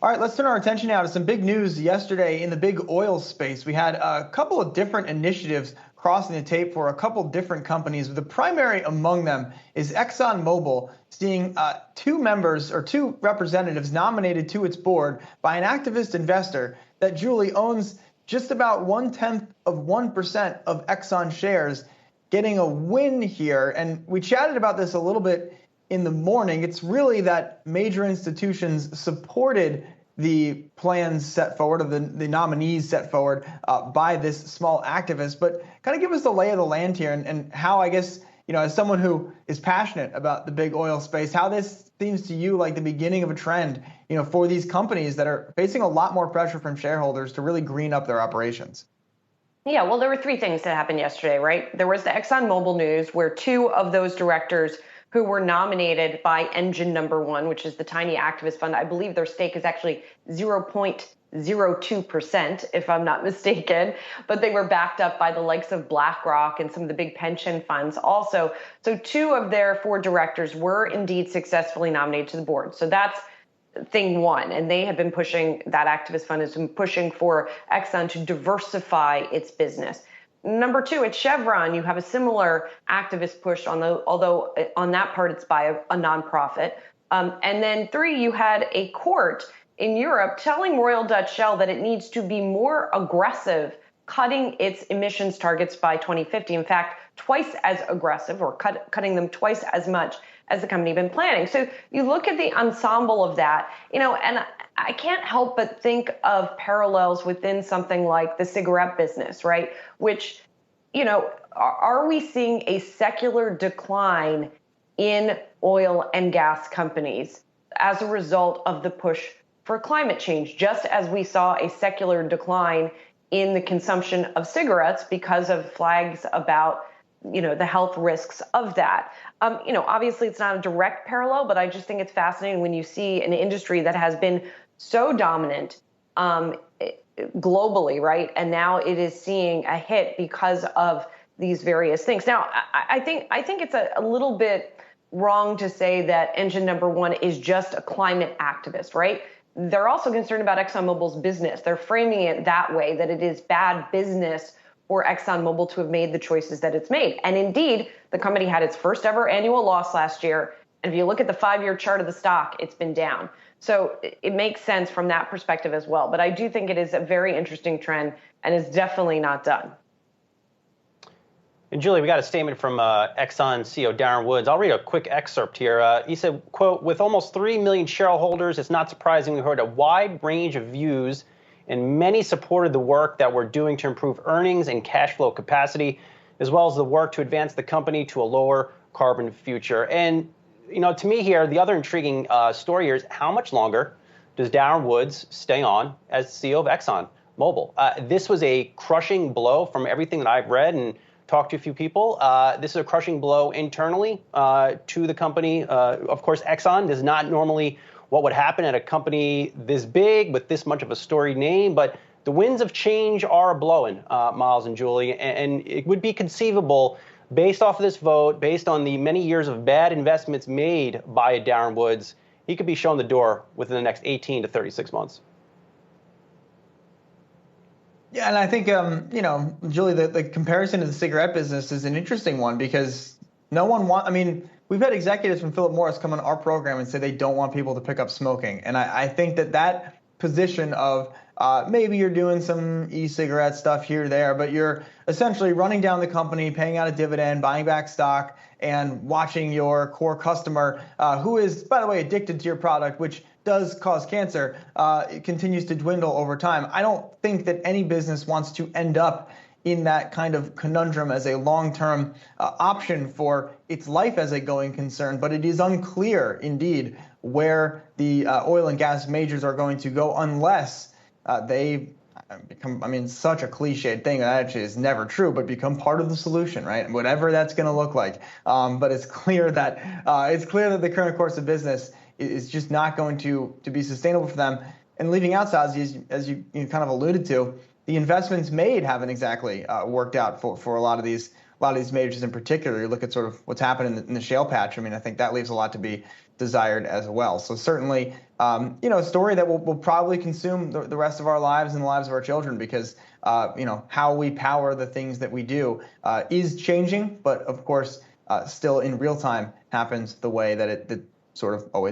All right, let's turn our attention now to some big news yesterday in the big oil space. We had a couple of different initiatives crossing the tape for a couple different companies. The primary among them is Exxon Mobile, seeing two representatives nominated to its board by an activist investor that, Julie, owns just about 0.1% of Exxon shares, getting a win here. And we chatted about this a little bit in the morning. It's really that major institutions supported the plans set forward, or the nominees set forward by this small activist. But kind of give us the lay of the land here, and how, I guess, as someone who is passionate about the big oil space, how this seems to you like the beginning of a trend, for these companies that are facing a lot more pressure from shareholders to really green up their operations. Yeah, well, there were three things that happened yesterday, right? There was the Exxon Mobile news, where two of those directors who were nominated by Engine Number One, which is the tiny activist fund. I believe their stake is actually 0.02%, if I'm not mistaken, but they were backed up by the likes of BlackRock and some of the big pension funds also. So two of their four directors were indeed successfully nominated to the board. So that's thing one. And they have been pushing, that activist fund has been pushing for Exxon to diversify its business. Number two, at Chevron, you have a similar activist push, although on that part it's by a nonprofit. And then three, you had a court in Europe telling Royal Dutch Shell that it needs to be more aggressive cutting its emissions targets by 2050. In fact, twice as aggressive, or cutting them twice as much as the company been planning. So you look at the ensemble of that, and I can't help but think of parallels within something like the cigarette business, right? Which, are we seeing a secular decline in oil and gas companies as a result of the push for climate change, just as we saw a secular decline in the consumption of cigarettes because of flags about the health risks of that. Obviously it's not a direct parallel, but I just think it's fascinating when you see an industry that has been so dominant globally, right? And now it is seeing a hit because of these various things. Now, I think it's a little bit wrong to say that Engine Number One is just a climate activist, right? They're also concerned about ExxonMobil's business. They're framing it that way, that it is bad business for ExxonMobil to have made the choices that it's made. And indeed, the company had its first ever annual loss last year. And if you look at the 5-year chart of the stock, it's been down. So it makes sense from that perspective as well. But I do think it is a very interesting trend, and is definitely not done. And Julie, we got a statement from Exxon CEO Darren Woods. I'll read a quick excerpt here. He said, quote, "With almost 3 million shareholders, it's not surprising we heard a wide range of views, and many supported the work that we're doing to improve earnings and cash flow capacity, as well as the work to advance the company to a lower carbon future." And, to me here, the other intriguing story here is, how much longer does Darren Woods stay on as CEO of Exxon Mobile? This was a crushing blow from everything that I've read and talked to a few people. This is a crushing blow internally to the company. Of course, Exxon is not normally what would happen at a company this big with this much of a storied name, but the winds of change are blowing, Myles and Julie, and it would be conceivable, based off of this vote, based on the many years of bad investments made by Darren Woods, he could be shown the door within the next 18 to 36 months. Yeah, and I think, Julie, the comparison to the cigarette business is an interesting one, because we've had executives from Philip Morris come on our program and say they don't want people to pick up smoking. And I think that position of maybe you're doing some e-cigarette stuff here or there, but you're essentially running down the company, paying out a dividend, buying back stock, and watching your core customer, who is, by the way, addicted to your product, which does cause cancer, it continues to dwindle over time. I don't think that any business wants to end up in that kind of conundrum as a long-term option for its life as a going concern, but it is unclear, indeed, where the oil and gas majors are going to go unless they become, such a cliched thing that actually is never true, but become part of the solution, right? Whatever that's going to look like. But it's clear that the current course of business is just not going to be sustainable for them. And leaving out, Sozzi, as you kind of alluded to, the investments made haven't exactly worked out for a lot of these lot of these majors in particular, you look at sort of what's happened in the shale patch. I mean, I think that leaves a lot to be desired as well. So certainly, a story that will probably consume the rest of our lives and the lives of our children, because, how we power the things that we do is changing, but of course, still in real time happens the way that it sort of always